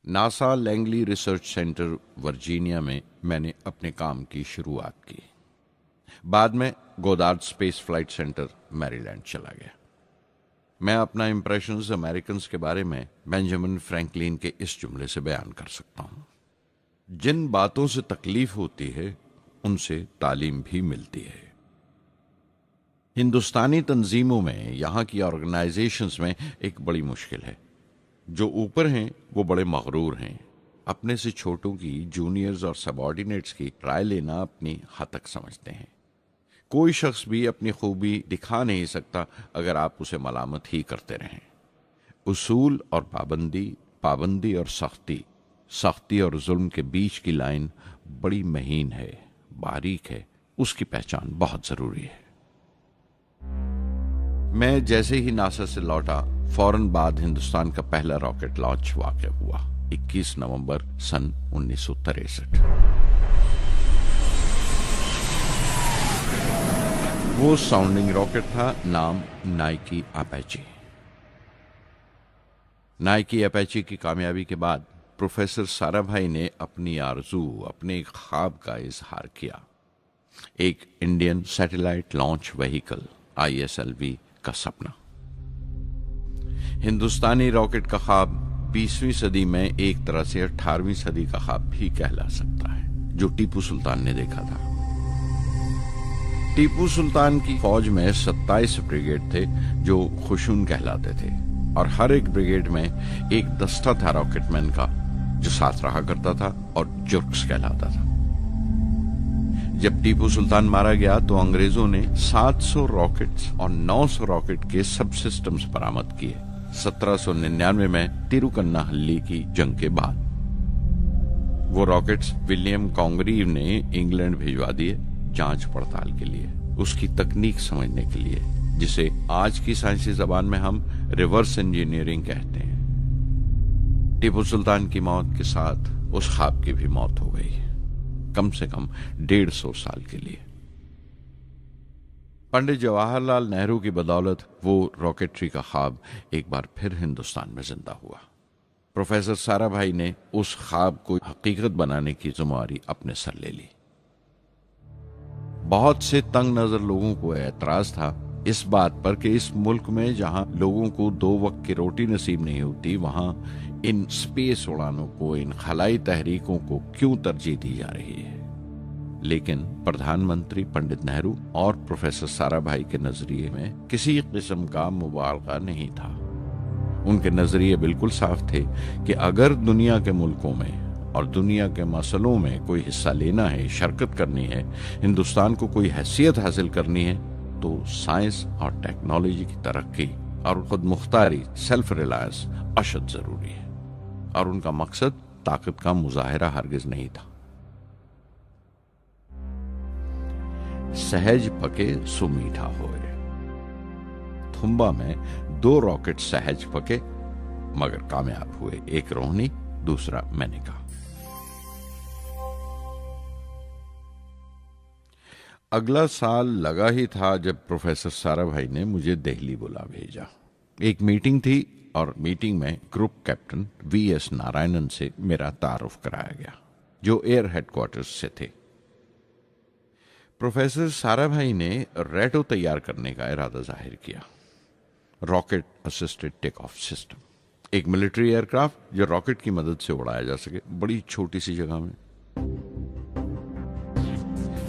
NASA Langley research centre Virginia में मैंने अपने काम की शुरुआत की। बाद में Goddard space flight centre Maryland चला गया। मैं अपना इंप्रेशंस अमेरिकन्स के बारे में बेंजामिन फ्रैंकलिन के इस जुमले से बयान कर सकता हूं। जिन बातों से तकलीफ होती है उनसे तालीम भी मिलती है। हिंदुस्तानी तंजीमों में, यहां की ऑर्गेनाइजेशंस में एक बड़ी मुश्किल है। जो ऊपर हैं वो बड़े मगरूर हैं। अपने से छोटों की, जूनियर्स और सबॉर्डिनेट्स की राय लेना अपनी हतक समझते हैं। कोई शख्स भी अपनी खूबी दिखा नहीं सकता अगर आप उसे मलामत ही करते रहें। उसूल और पाबंदी, पाबंदी और सख्ती, सख्ती और जुल्म के बीच की लाइन बड़ी महीन है, बारीक है। उसकी पहचान बहुत जरूरी है। मैं जैसे ही नासा से लौटा, फौरन बाद हिंदुस्तान का पहला रॉकेट लॉन्च वाक़या हुआ 21 नवंबर सन 1963। वो साउंडिंग रॉकेट था, नाम नाइकी अपेचे। नाइकी अपेचे की कामयाबी के बाद प्रोफेसर साराभाई ने अपनी आरजू, अपने एक ख्वाब का इजहार किया। एक Indian satellite launch vehicle ISLV का सपना। हिंदुस्तानी रॉकेट का ख्वाब 20वीं सदी में एक तरह से 18वीं सदी का ख्वाब भी कहला सकता है, जो टीपू सुल्तान ने देखा था। टीपू सुल्तान की फौज में 27 ब्रिगेड थे जो खुशून कहलाते थे, और हर एक ब्रिगेड में एक दस्ता था रॉकेटमैन का जो साथ रहा करता था और जुर्क्स कहलाता था। जब टीपू सुल्तान मारा गया तो अंग्रेजों ने 700 रॉकेट्स और 900 रॉकेट के सब सिस्टम्स बरामद किए 1799 में तिरुकन्नाहल्ली की जंग के बाद। वो रॉकेट्स विलियम कॉन्गरीव ने इंग्लैंड भिजवा दिए जांच पड़ताल के लिए, उसकी तकनीक समझने के लिए, जिसे आज की साइंसी जबान में हम रिवर्स इंजीनियरिंग कहते हैं। टीपू सुल्तान की मौत के साथ उस ख्वाब की भी मौत हो गई, कम से कम 150 साल के लिए। पंडित जवाहरलाल नेहरू की बदौलत वो रॉकेटरी का ख्वाब एक बार फिर हिंदुस्तान में जिंदा हुआ। प्रोफेसर साराभाई ने उस ख्वाब को हकीकत बनाने की जिम्मेदारी अपने सर ले ली। बहुत से तंग नजर लोगों को एतराज था इस बात पर कि इस मुल्क में जहां लोगों को 2 वक्त की रोटी नसीब नहीं होती, वहां इन स्पेस उड़ानों को, इन खलाई तहरीकों को क्यों तरजीह दी जा रही है। लेकिन प्रधानमंत्री पंडित नेहरू और प्रोफेसर साराभाई के नजरिए में किसी किस्म का मुबालगा नहीं था। उनके नजरिए बिल्कुल साफ थे कि अगर दुनिया के मुल्कों में और दुनिया के मसलों में कोई हिस्सा लेना है, शिरकत करनी है, हिंदुस्तान को कोई हैसियत हासिल करनी है, तो साइंस और टेक्नोलॉजी की तरक्की और खुद मुख्तारी, सेल्फ रिलायंस अशद जरूरी है। और उनका मकसद ताकत का मुजाहिरा हरगिज नहीं था। सहज पके सुमीठा होए। थुम्बा में 2 रॉकेट सहज पके मगर कामयाब हुए, एक रोहिणी, दूसरा मेनका। अगला साल लगा ही था जब प्रोफेसर साराभाई ने मुझे दिल्ली बुला भेजा। एक मीटिंग थी और मीटिंग में ग्रुप कैप्टन VS नारायणन से मेरा तारुफ कराया गया, जो एयर हेडक्वार्टर्स से थे। प्रोफेसर साराभाई ने रेटो तैयार करने का इरादा जाहिर किया, rocket assisted take off system, एक मिलिट्री एयरक्राफ्ट जो रॉकेट की मदद से उड़ाया जा सके बड़ी छोटी सी जगह में।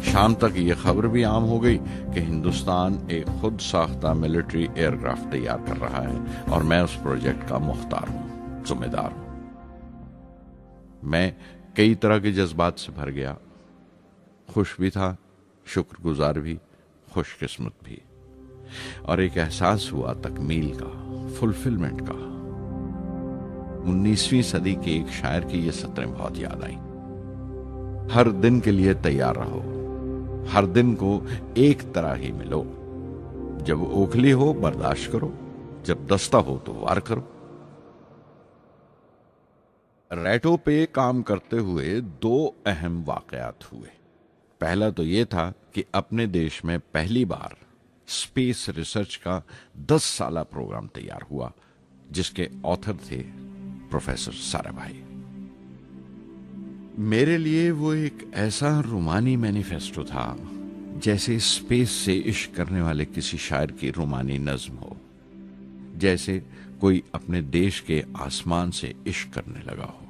शाम तक यह खबर भी आम हो गई कि हिंदुस्तान एक खुद साख्ता मिलिट्री एयरक्राफ्ट तैयार कर रहा है और मैं उस प्रोजेक्ट का मुख्तार हूं, जिम्मेदार हूं। मैं कई तरह के जज्बात से भर गया, खुश भी था, शुक्रगुजार भी, खुशकिस्मत भी, और एक एहसास हुआ तकमील का, फुलफिलमेंट का। 19वीं सदी के एक शायर की ये सतरें बहुत याद आई। हर दिन के लिए तैयार रहो, हर दिन को एक तरह ही मिलो। जब ओखली हो बर्दाश्त करो, जब दस्ता हो तो वार करो। रेटो पे काम करते हुए 2 अहम वाकयात हुए। पहला तो यह था कि अपने देश में पहली बार स्पेस रिसर्च का 10 साला प्रोग्राम तैयार हुआ, जिसके ऑथर थे प्रोफेसर साराभाई। मेरे लिए वो एक ऐसा रूमानी मैनिफेस्टो था जैसे स्पेस से इश्क करने वाले किसी शायर की रूमानी नज्म हो, जैसे कोई अपने देश के आसमान से इश्क करने लगा हो।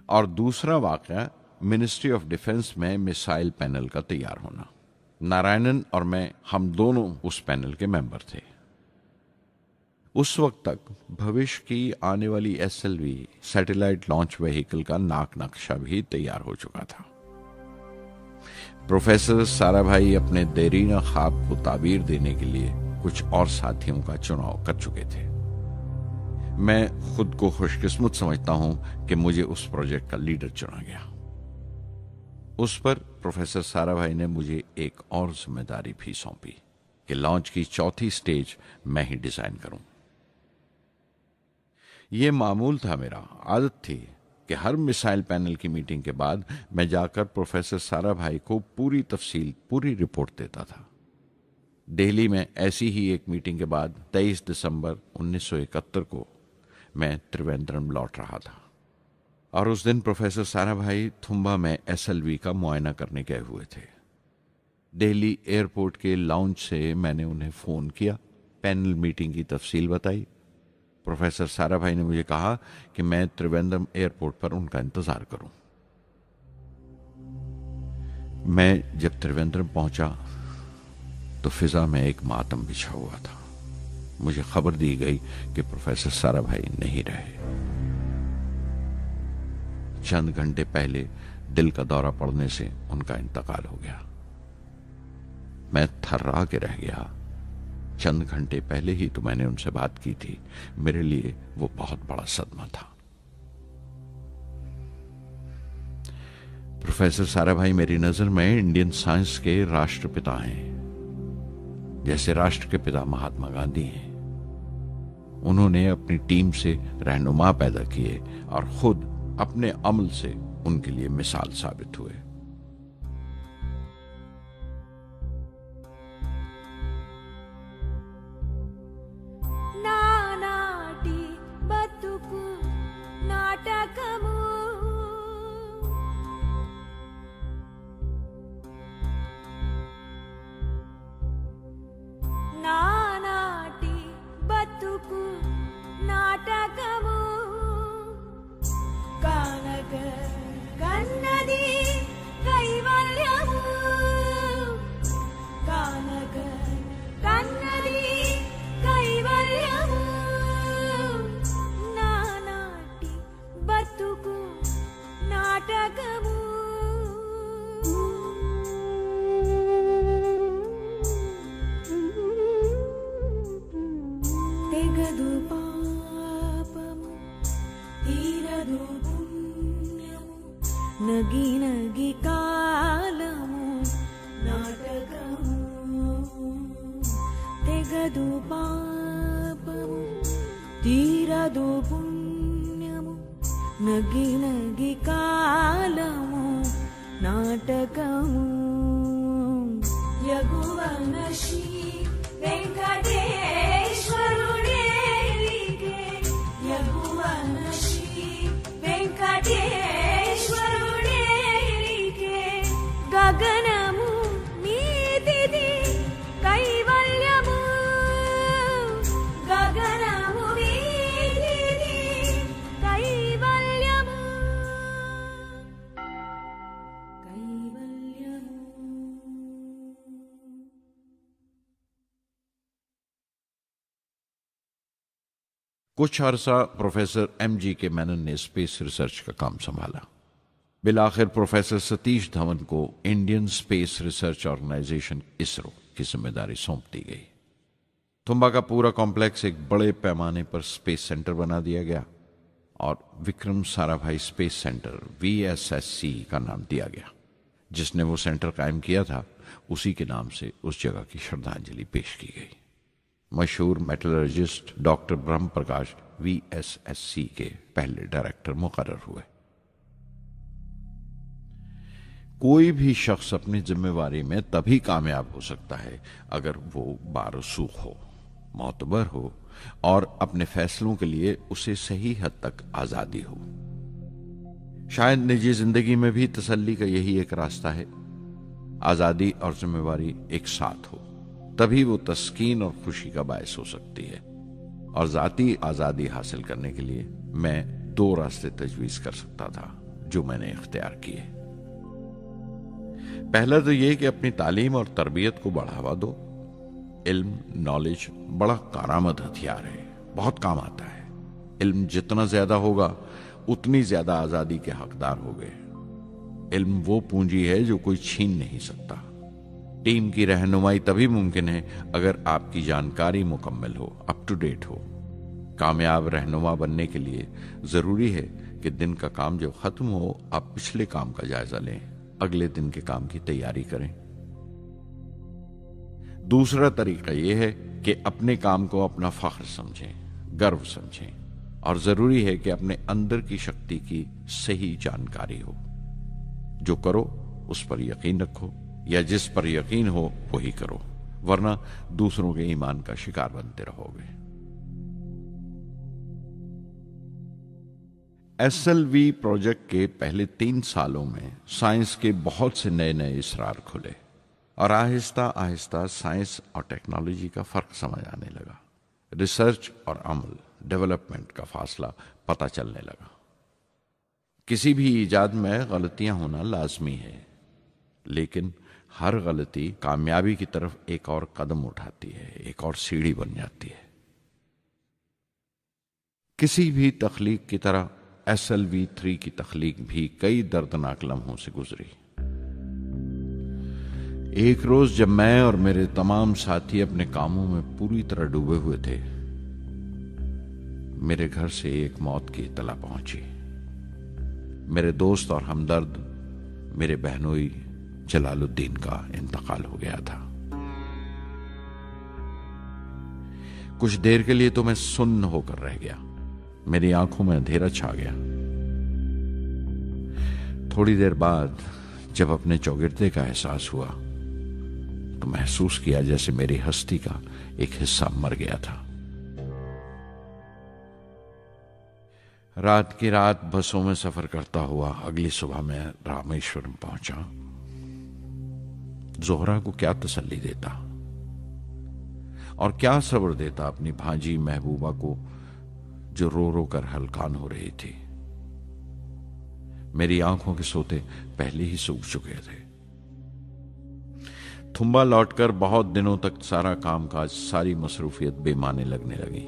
और दूसरा वाकया मिनिस्ट्री ऑफ डिफेंस में मिसाइल पैनल का तैयार होना। नारायणन और मैं, हम दोनों उस पैनल के मेंबर थे। उस वक्त तक भविष्य की आने वाली एसएलवी सैटेलाइट लॉन्च व्हीकल का नाक नक्शा भी तैयार हो चुका था। प्रोफेसर साराभाई अपने देरीना ख्वाब को ताबीर देने के लिए कुछ और साथियों का चुनाव कर चुके थे। मैं खुद को खुशकिस्मत समझता हूं कि मुझे उस प्रोजेक्ट का लीडर चुना गया। उस पर प्रोफेसर साराभाई ने मुझे एक और जिम्मेदारी भी सौंपी कि लॉन्च की चौथी स्टेज मैं ही डिजाइन करूं। यह मामूल था, मेरा आदत थी कि हर मिसाइल पैनल की मीटिंग के बाद मैं जाकर प्रोफेसर साराभाई को पूरी तफसील, पूरी रिपोर्ट देता था। दिल्ली में ऐसी ही एक मीटिंग के बाद 23 दिसंबर 1971 को मैं त्रिवेंद्रम लौट रहा था और उस दिन प्रोफेसर साराभाई थुम्बा में एसएलवी का मुआयना करने गए हुए थे। दिल्ली एयरपोर्ट के लाउंज से मैंने उन्हें फोन किया, पैनल मीटिंग की तफसील बताई। प्रोफेसर साराभाई ने मुझे कहा कि मैं त्रिवेंद्रम एयरपोर्ट पर उनका इंतजार करूं। मैं जब त्रिवेंद्रम पहुंचा तो फिजा में एक मातम बिछा हुआ था। मुझे खबर दी गई कि प्रोफेसर साराभाई नहीं रहे। चंद घंटे पहले दिल का दौरा पड़ने से उनका इंतकाल हो गया। मैं थर्रा के रह गया। चंद घंटे पहले ही तो मैंने उनसे बात की थी। मेरे लिए वो बहुत बड़ा सदमा था। प्रोफेसर साराभाई मेरी नजर में इंडियन साइंस के राष्ट्रपिता हैं, जैसे राष्ट्र के पिता महात्मा गांधी हैं। उन्होंने अपनी टीम से रहनुमा पैदा किए और खुद अपने अमल से उनके लिए मिसाल साबित हुए। నగి నగి కాలము నాటకము తెగదు పాపము తీరదు పుణ్యము నగి నగి కాలము నాటకము యగువన శ్రీ వెంకటేశ్వరుడే యగువన శ్రీ వెంకటేశ్వరుడే గగనము మీదిది కైవల్యము గగనము మీదిది కైవల్యము కైవల్యము। कुछ अरसा प्रोफेसर एमजी के मेनन ने स्पेस रिसर्च का काम संभाला। बिलाखिर प्रोफेसर सतीश धवन को Indian space research organisation ISRO की जिम्मेदारी सौंप दी गई। तुम्बा का पूरा कॉम्प्लेक्स एक बड़े पैमाने पर स्पेस सेंटर बना दिया गया और Vikram Sarabhai space centre VSSC का नाम दिया गया। जिसने वो सेंटर कायम किया था उसी के नाम से उस जगह की श्रद्धांजलि पेश की गई। मशहूर मेटलर्जिस्ट डॉक्टर ब्रह्म प्रकाश VSSC के पहले डायरेक्टर मुकर्रर हुए। कोई भी शख्स अपनी जिम्मेवारी में तभी कामयाब हो सकता है अगर वो बारसूख हो, मोतबर हो और अपने फैसलों के लिए उसे सही हद तक आजादी हो। शायद निजी जिंदगी में भी तसल्ली का यही एक रास्ता है, आजादी और जिम्मेवारी एक साथ हो, तभी वो तस्कीन और खुशी का बायस हो सकती है। और जाती आजादी हासिल करने के लिए मैं 2 रास्ते तजवीज कर सकता था जो मैंने इख्तियार किए। पहला तो यह कि अपनी तालीम और तरबियत को बढ़ावा दो। इल्म, नॉलेज बड़ा कारआमद हथियार है, बहुत काम आता है। इल्म जितना ज्यादा होगा उतनी ज्यादा आजादी के हकदार होगे। इल्म वो पूंजी है जो कोई छीन नहीं सकता। टीम की रहनुमाई तभी मुमकिन है अगर आपकी जानकारी मुकम्मल हो, अप टू डेट हो। कामयाब रहनुमा बनने के लिए जरूरी है कि दिन का काम जब खत्म हो आप पिछले काम का जायजा लें, अगले दिन के काम की तैयारी करें। दूसरा तरीका यह है कि अपने काम को अपना फख्र समझें, गर्व समझें, और जरूरी है कि अपने अंदर की शक्ति की सही जानकारी हो। जो करो उस पर यकीन रखो, या जिस पर यकीन हो वही करो, वरना दूसरों के ईमान का शिकार बनते रहोगे। SLV प्रोजेक्ट के पहले 3 सालों में साइंस के बहुत से नए नए इसरार खुले और आहिस्ता आहिस्ता साइंस और टेक्नोलॉजी का फर्क समझ आने लगा। रिसर्च और अमल, डेवलपमेंट का फासला पता चलने लगा। किसी भी इजाद में गलतियां होना लाजमी है, लेकिन हर गलती कामयाबी की तरफ एक और कदम उठाती है, एक और सीढ़ी बन जाती है। किसी भी तख्लीक की तरह SLV3 की तख्लीक भी कई दर्दनाक लम्हों से गुजरी। एक रोज जब मैं और मेरे तमाम साथी अपने कामों में पूरी तरह डूबे हुए थे, मेरे घर से एक मौत की इत्तला पहुंची। मेरे दोस्त और हमदर्द मेरे बहनोई जलालुद्दीन का इंतकाल हो गया था। कुछ देर के लिए तो मैं सुन्न होकर रह गया, मेरी आंखों में अंधेरा छा गया। थोड़ी देर बाद जब अपने चौगिरदे का एहसास हुआ तो महसूस किया जैसे मेरी हस्ती का एक हिस्सा मर गया था। रात की रात बसों में सफर करता हुआ अगली सुबह मैं रामेश्वरम पहुंचा। जोहरा को क्या तसल्ली देता और क्या सब्र देता अपनी भांजी महबूबा को, जो रो रो कर हलकान हो रही थी। मेरी आंखों के सोते पहले ही सूख चुके थे। थुम्बा लौटकर बहुत दिनों तक सारा कामकाज, सारी मसरूफियत बेमानी लगने लगी।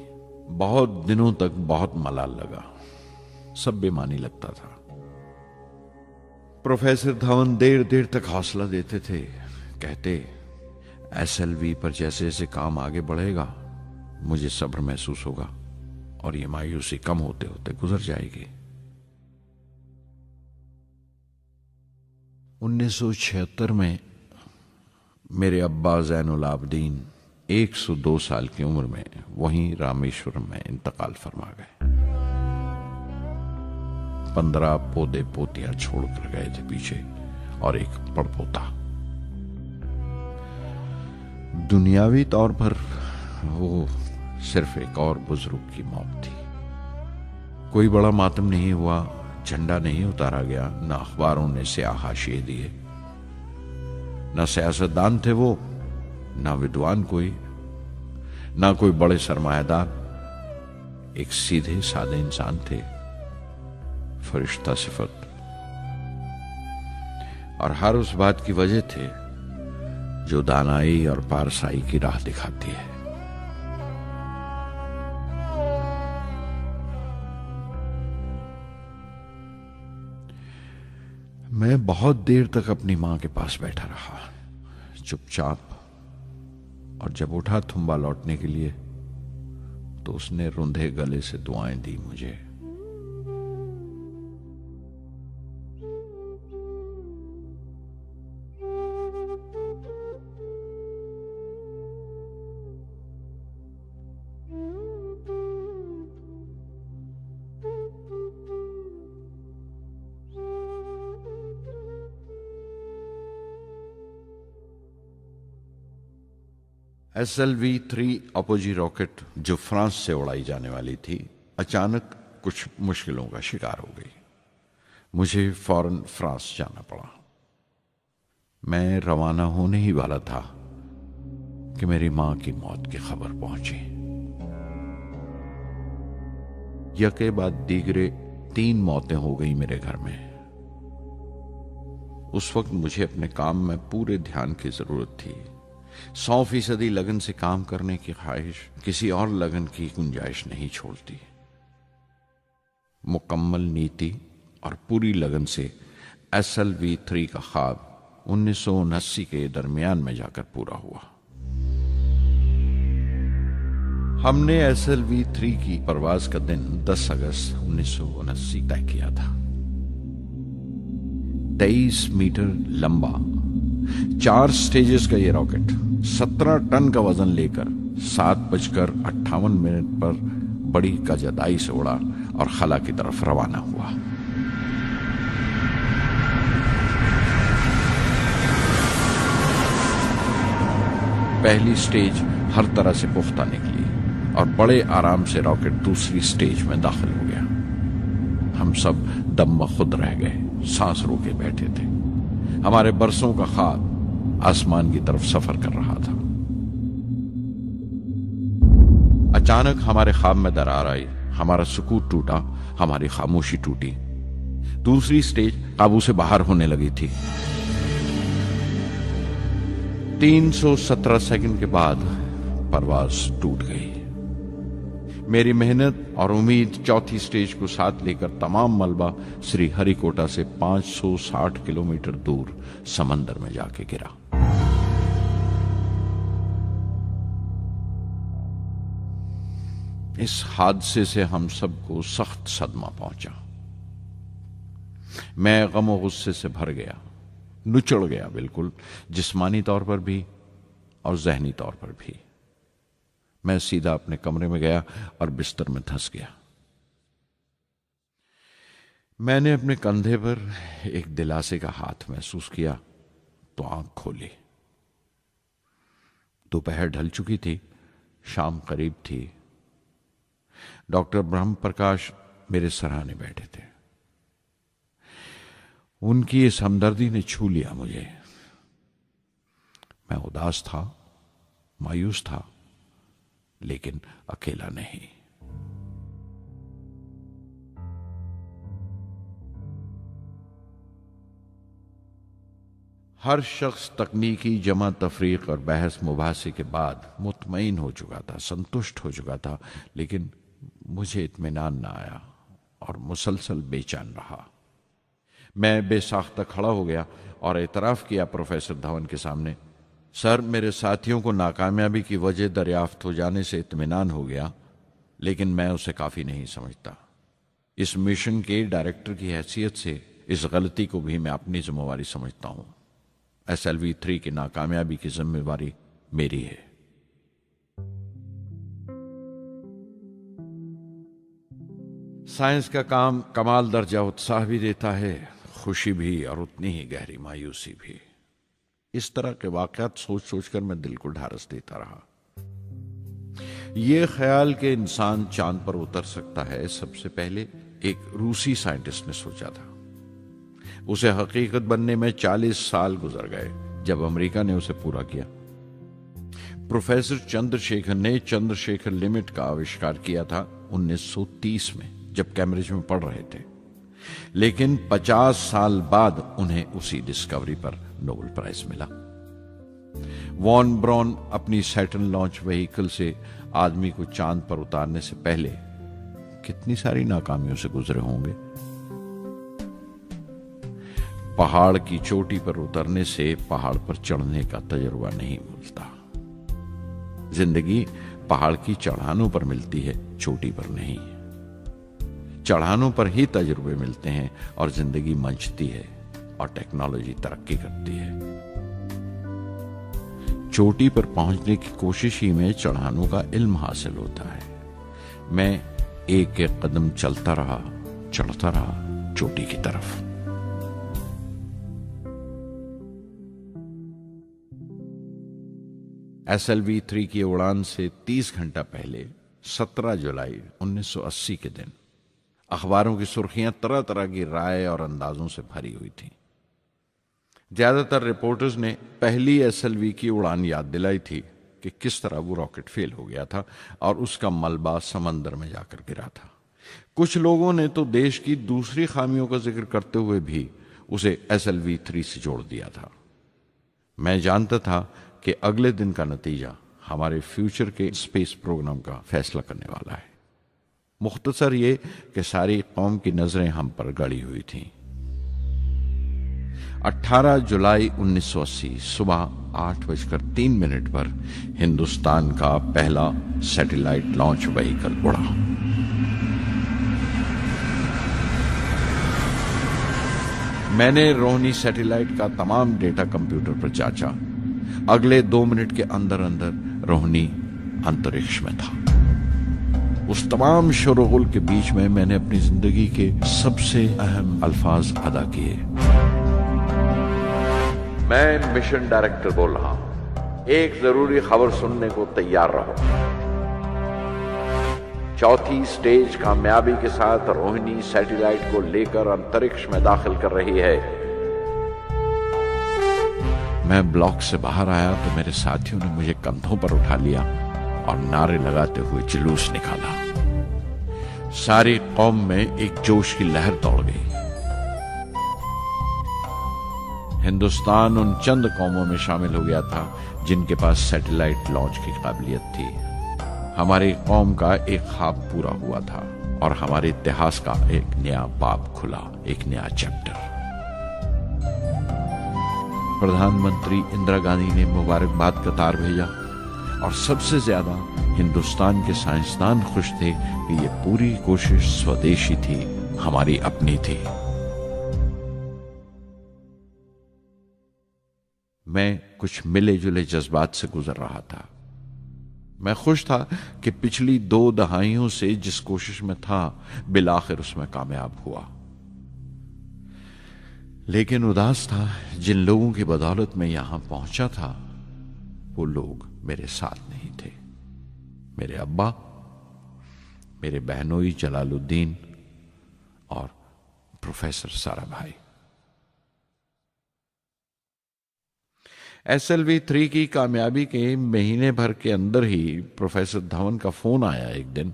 बहुत दिनों तक बहुत मलाल लगा, सब बेमानी लगता था। प्रोफेसर धवन देर देर तक हौसला देते थे, कहते SLV पर जैसे जैसे काम आगे बढ़ेगा मुझे सब्र महसूस होगा और ये मायूसी कम होते होते गुजर जाएगी। 1976 में मेरे अब्बा ज़ैनुल आबदीन 102 साल की उम्र में वहीं रामेश्वरम में इंतकाल फरमा गए। 15 पोते पोतियां छोड़कर गए थे पीछे और एक पड़पोता। दुनियावी तौर पर वो सिर्फ एक और बुजुर्ग की मौत थी। कोई बड़ा मातम नहीं हुआ, झंडा नहीं उतारा गया, ना अखबारों ने स्याह हाशिए दिए, ना सियासतदान थे वो, ना विद्वान कोई, ना कोई बड़े सरमायादार। एक सीधे सादे इंसान थे, फरिश्ता सिफत। और हर उस बात की वजह थे जो दानाई और पारसाई की राह दिखाती है। मैं बहुत देर तक अपनी मां के पास बैठा रहा, चुपचाप, और जब उठा थुम्बा लौटने के लिए तो उसने रुंधे गले से दुआएं दी मुझे। SLV3 अपोजी रॉकेट जो फ्रांस से उड़ाई जाने वाली थी, अचानक कुछ मुश्किलों का शिकार हो गई। मुझे फौरन फ्रांस जाना पड़ा। मैं रवाना होने ही वाला था कि मेरी मां की मौत की खबर पहुंची। यके बाद दीगरे 3 मौतें हो गई मेरे घर में। उस वक्त मुझे अपने काम में पूरे ध्यान की जरूरत थी। 100% लगन से काम करने की ख्वाहिश किसी और लगन की गुंजाइश नहीं छोड़ती। मुकम्मल नीति और पूरी लगन से SLV-3 का ख्वाब 1979 के दरमियान में जाकर पूरा हुआ। हमने SLV-3 की परवाज का दिन 10 अगस्त 1979 तय किया था। 23 मीटर लंबा 4 स्टेजेस का यह रॉकेट 17 टन का वजन लेकर 7:58 पर बड़ी कजदाई से उड़ा और खला की तरफ रवाना हुआ। पहली स्टेज हर तरह से पुख्ता निकली और बड़े आराम से रॉकेट दूसरी स्टेज में दाखिल हो गया। हम सब दम खुद रह गए, सांस रोके बैठे थे। हमारे बरसों का ख्वाब आसमान की तरफ सफर कर रहा था। अचानक हमारे ख्वाब में दरार आई, हमारा सुकून टूटा, हमारी खामोशी टूटी। दूसरी स्टेज काबू से बाहर होने लगी थी। 317 सेकंड के बाद परवाज टूट गई। मेरी मेहनत और उम्मीद चौथी स्टेज को साथ लेकर तमाम मलबा श्री हरिकोटा से 560 किलोमीटर दूर समंदर में जाके गिरा। इस हादसे से हम सबको सख्त सदमा पहुंचा। मैं गम और गुस्से से भर गया, नुचड़ गया, बिल्कुल जिस्मानी तौर पर भी और जहनी तौर पर भी। मैं सीधा अपने कमरे में गया और बिस्तर में धंस गया। मैंने अपने कंधे पर एक दिलासे का हाथ महसूस किया तो आंख खोली। दोपहर ढल चुकी थी, शाम करीब थी। डॉक्टर ब्रह्म प्रकाश मेरे सराहने बैठे थे। उनकी इस हमदर्दी ने छू लिया मुझे। मैं उदास था, मायूस था, लेकिन अकेला नहीं। हर शख्स तकनीकी जमा तफरीक और बहस मुबासे के बाद मुतमईन हो चुका था, संतुष्ट हो चुका था, लेकिन मुझे इत्मीनान ना आया और मुसलसल बेचैन रहा। मैं बेसाख्ता खड़ा हो गया और एतराफ किया प्रोफेसर धवन के सामने, सर, मेरे साथियों को नाकामयाबी की वजह दरियाफ्त हो जाने से इत्मीनान हो गया, लेकिन मैं उसे काफी नहीं समझता। इस मिशन के डायरेक्टर की हैसियत से इस गलती को भी मैं अपनी जिम्मेवारी समझता हूं। SLV-3 की नाकामयाबी की जिम्मेवारी मेरी है। साइंस का काम कमाल दर्जा उत्साह भी देता है, खुशी भी और उतनी ही गहरी मायूसी भी। इस तरह के वाकयात सोच सोचकर मैं दिल को ढारस देता रहा। यह ख्याल कि इंसान चांद पर उतर सकता है, सबसे पहले एक रूसी साइंटिस्ट ने सोचा था। उसे हकीकत बनने में 40 साल गुजर गए जब अमेरिका ने उसे पूरा किया। प्रोफेसर चंद्रशेखर ने चंद्रशेखर लिमिट का आविष्कार किया था 1930 में, जब कैम्ब्रिज में पढ़ रहे थे, लेकिन 50 साल बाद उन्हें उसी डिस्कवरी पर नोबेल प्राइज मिला। वॉन ब्रॉन अपनी सैटर्न लॉन्च व्हीकल से आदमी को चांद पर उतारने से पहले कितनी सारी नाकामियों से गुजरे होंगे। पहाड़ की चोटी पर उतरने से पहाड़ पर चढ़ने का तजुर्बा नहीं मिलता। जिंदगी पहाड़ की चढ़ानों पर मिलती है, चोटी पर नहीं। चढ़ानों पर ही तजुर्बे मिलते हैं और जिंदगी मंचती है और टेक्नोलॉजी तरक्की करती है। चोटी पर पहुंचने की कोशिश ही में चढ़ानों का इल्म हासिल होता है। मैं एक एक कदम चलता रहा, चढ़ता रहा चोटी की तरफ। SLV-3 की उड़ान से 30 घंटा पहले 17 जुलाई 1980 के दिन अखबारों की सुर्खियां तरह तरह की राय और अंदाजों से भरी हुई थीं। ज्यादातर रिपोर्टर्स ने पहली एसएलवी की उड़ान याद दिलाई थी कि किस तरह वो रॉकेट फेल हो गया था और उसका मलबा समंदर में जाकर गिरा था। कुछ लोगों ने तो देश की दूसरी खामियों का जिक्र करते हुए भी उसे SLV-3 से जोड़ दिया था। मैं जानता था कि अगले दिन का नतीजा हमारे फ्यूचर के स्पेस प्रोग्राम का फैसला करने वाला है। मुख्तसर ये कि सारी कौम की नजरें हम पर गड़ी हुई थीं। 18 जुलाई 1980 सुबह 8:03 पर हिंदुस्तान का पहला सैटेलाइट लॉन्च व्हीकल उड़ा। मैंने रोहिणी सैटेलाइट का तमाम डेटा कंप्यूटर पर जांचा। अगले 2 मिनट के अंदर अंदर रोहिणी अंतरिक्ष में था। उस तमाम शोरगुल के बीच में मैंने अपनी जिंदगी के सबसे अहम अल्फाज अदा किए। मैं मिशन डायरेक्टर बोल रहा हूं, एक जरूरी खबर सुनने को तैयार रहो। चौथी स्टेज कामयाबी के साथ रोहिणी सैटेलाइट को लेकर अंतरिक्ष में दाखिल कर रही है। मैं ब्लॉक से बाहर आया तो मेरे साथियों ने मुझे कंधों पर उठा लिया और नारे लगाते हुए जुलूस निकाला। सारी कौम में एक जोश की लहर दौड़ गई। हिंदुस्तान उन चंद कौमों में शामिल हो गया था जिनके पास सैटेलाइट लॉन्च की काबिलियत थी। हमारी कौम का एक ख्वाब पूरा हुआ था और हमारे इतिहास का एक नया बाब खुला, एक नया चैप्टर। प्रधानमंत्री इंदिरा गांधी ने मुबारकबाद का तार भेजा और सबसे ज्यादा हिंदुस्तान के साइंसदान खुश थे कि ये पूरी कोशिश स्वदेशी थी, हमारी अपनी थी। मैं कुछ मिले जुले जज्बात से गुजर रहा था। मैं खुश था कि पिछली 2 दहाइयों से जिस कोशिश में था बिलाखिर उसमें कामयाब हुआ, लेकिन उदास था जिन लोगों की बदौलत में यहां पहुंचा था वो लोग मेरे साथ नहीं थे। मेरे अब्बा, मेरे बहनोई जलालुद्दीन और प्रोफेसर साराभाई। SLV-3 की कामयाबी के महीने भर के अंदर ही प्रोफेसर धवन का फोन आया एक दिन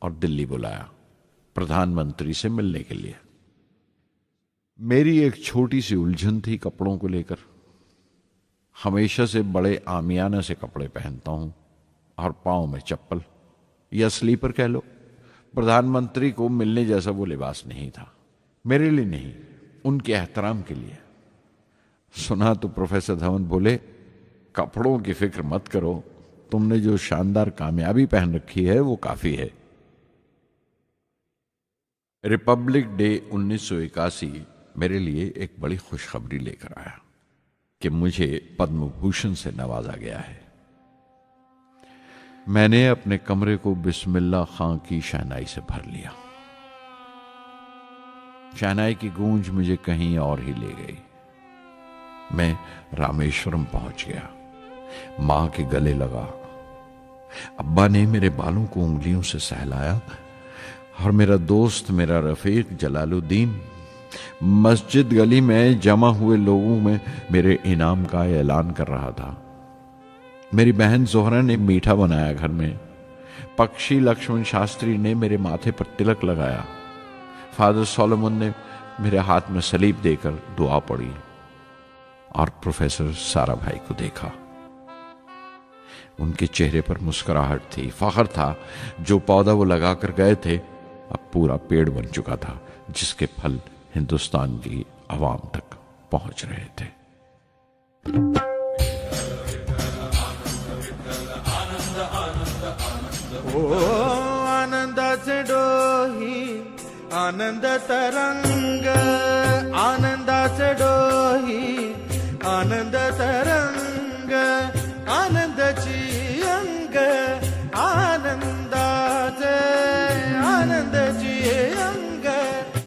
और दिल्ली बुलाया प्रधानमंत्री से मिलने के लिए। मेरी एक छोटी सी उलझन थी कपड़ों को लेकर। हमेशा से बड़े आमियाना से कपड़े पहनता हूं और पांव में चप्पल या स्लीपर कह लो। प्रधानमंत्री को मिलने जैसा वो लिबास नहीं था, मेरे लिए नहीं, उनके एहतराम के लिए। सुना तो प्रोफेसर धवन बोले, कपड़ों की फिक्र मत करो, तुमने जो शानदार कामयाबी पहन रखी है वो काफी है। रिपब्लिक डे 1981 मेरे लिए एक बड़ी खुशखबरी लेकर आया कि मुझे पद्म भूषण से नवाजा गया है। मैंने अपने कमरे को बिस्मिल्लाह खां की शहनाई से भर लिया। शहनाई की गूंज मुझे कहीं और ही ले गई। मैं रामेश्वरम पहुंच गया, मां के गले लगा। अब्बा ने मेरे बालों को उंगलियों से सहलाया और मेरा दोस्त, मेरा रफीक जलालुद्दीन मस्जिद गली में जमा हुए लोगों में मेरे इनाम का ऐलान कर रहा था। मेरी बहन जोहरा ने मीठा बनाया घर में। पक्षी लक्ष्मण शास्त्री ने मेरे माथे पर तिलक लगाया। फादर सोलोमन ने मेरे हाथ में सलीब देकर दुआ पढ़ी और प्रोफेसर साराभाई को देखा। उनके चेहरे पर मुस्कुराहट थी, फख्र था। जो पौधा वो लगा कर गए थे अब पूरा पेड़ बन चुका था, जिसके फल हिंदुस्तान की आवाम तक पहुंच रहे थे। ओ आनंद से डोही आनंद तरंग, आनंद से डोही आनंद तरंग,